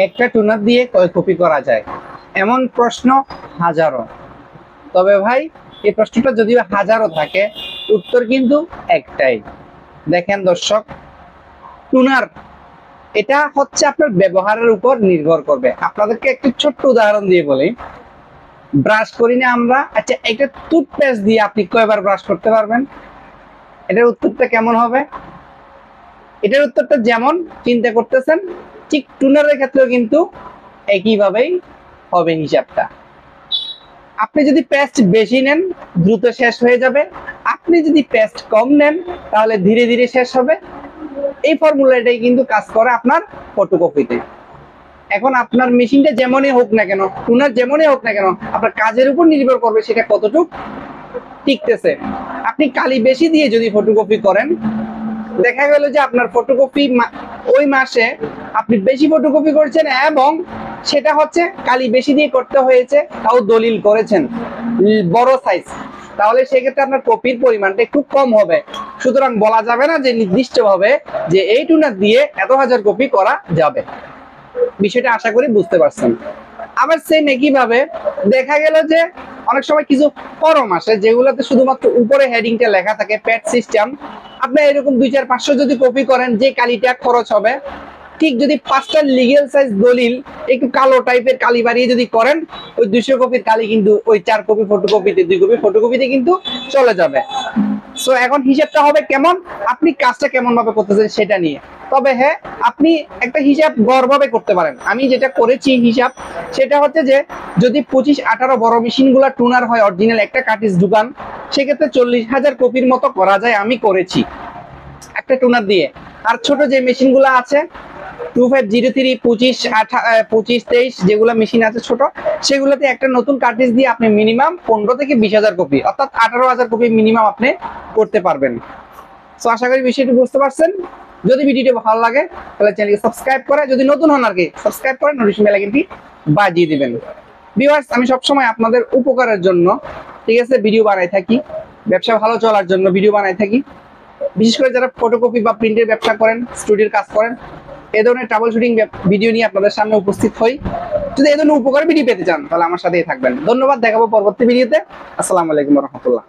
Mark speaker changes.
Speaker 1: একটা টুনার দিয়ে কয় কপি করা যায়? এমন প্রশ্ন হাজারো। তবে ভাই এই প্রশ্নটা যদিও হাজারো থাকে, উত্তর কিন্তু একটাই। দেখেন দর্শক, টুনার এটা হচ্ছে আপনার ব্যবহারের উপর নির্ভর করবে। আপনাদেরকে একটু ছোট্ট উদাহরণ দিয়ে বলি, ব্রাশ করি না আমরা, আচ্ছা একটা টুথপেস্ট দিয়ে আপনি কয়বার ব্রাশ করতে পারবেন? এটার উত্তরটা কেমন হবে? এটার উত্তরটা যেমন চিন্তা করতেছেন, ঠিক টুনারের ক্ষেত্রেও কিন্তু একইভাবেই হবে হিসাবটা। আপনি যদি পেস্ট বেশি নেন দ্রুত শেষ হয়ে যাবে, আপনি যদি পেস্ট কম নেন তাহলে ধীরে ধীরে শেষ হবে। এই ফর্মুলাটাই কিন্তু কাজ করে আপনার ফটোকপিতে। এখন আপনার মেশিনটা যেমনই হোক না কেন, টুনার যেমনই হোক না কেন, আপনার কাজের উপর নির্ভর করবে সেটা কতটুকু টিকতেছে। আপনি কালি বেশি দিয়ে যদি ফটোকপি করেন, দেখা গেল যে আপনার ফটোকপি ওই মাসে আপনি বেশি ফটোকপি করছেন এবং সেটা হচ্ছে কালি বেশি দিয়ে করতে হয়েছে, তাও দলিল করেছেন বড় সাইজ, তাহলে সেক্ষেত্রে আপনার কপির পরিমাণটা একটু কম হবে। সুতরাং বলা যাবে না যে নির্দিষ্টভাবে যে এই টুনার দিয়ে এত হাজার কপি করা যাবে। বিষয়টা আশা করি বুঝতে পারছেন। আবার সেম একইভাবে দেখা গেল যে অনেক সময় কিছু ফরম আসে যেগুলোতে শুধুমাত্র উপরে হেডিংটা লেখা থাকে প্যাড সিস্টেম। আপনি এরকম 2-4-500 যদি কপি করেন, যে কালিটা খরচ হবে, ঠিক যদি 5টা লিগ্যাল সাইজ দলিল একটু কালো টাইপের কালি বাড়িয়ে যদি করেন, ওই 200 কপির কালি কিন্তু ওই 4 কপি ফটোকপিতে, 2 কপি ফটোকপিতে কিন্তু চলে যাবে। সো এখন হিসাবটা হবে কেমন, আপনি কাজটা কেমন ভাবে করতেছেন সেটা নিয়ে। তবে হ্যাঁ, আপনি একটা হিসাব গড়ভাবে করতে পারেন। আমি যেটা করেছি হিসাব, সেটা হচ্ছে যে যদি 25-18 বড় মেশিনগুলো টুনার হয়, অরিজিনাল একটা কার্ট্রিজ ঢুকান, সেক্ষেত্রে 40,000 কপির মতো করা যায়, আমি করেছি একটা টুনার দিয়ে। আর ছোট যে মেশিনগুলো আছে 2503, 2523 যেগুলো মেশিন আছে ছোট, সেগুলোতে একটা নতুন কার্ট্রিজ দিয়ে আপনি মিনিমাম 15 থেকে 20,000 কপি, অর্থাৎ 18,000 কপি মিনিমাম আপনি করতে পারবেন। সো আশা করি বিষয়টি বুঝতে পারছেন। যদি ভিডিওটি ভালো লাগে তাহলে চ্যানেলকে সাবস্ক্রাইব করে, যদি নতুন হন আর কি, সাবস্ক্রাইব করে নোটিফিকেশন বেল আইকনটি বাজিয়ে দিবেন। ভিউয়ার্স, আমি সবসময় আপনাদের উপকারের জন্য, ঠিক আছে, ভিডিও বানাই থাকি, ব্যবসা ভালো চলার জন্য ভিডিও বানাই থাকি। বিশেষ করে যারা ফটোকপি বা প্রিন্টের ব্যবসা করেন, স্টুডিওর কাজ করেন, এই ধরনের ট্রাবল শুটিং ভিডিও নিয়ে আপনাদের সামনে উপস্থিত হই। যদি এই ধরনের উপকারী ভিডিও পেতে চান তাহলে আমার সাথেই থাকবেন। ধন্যবাদ, দেখাবো পরবর্তী ভিডিওতে। আসসালামু আলাইকুম ওয়া রাহমাতুল্লাহ।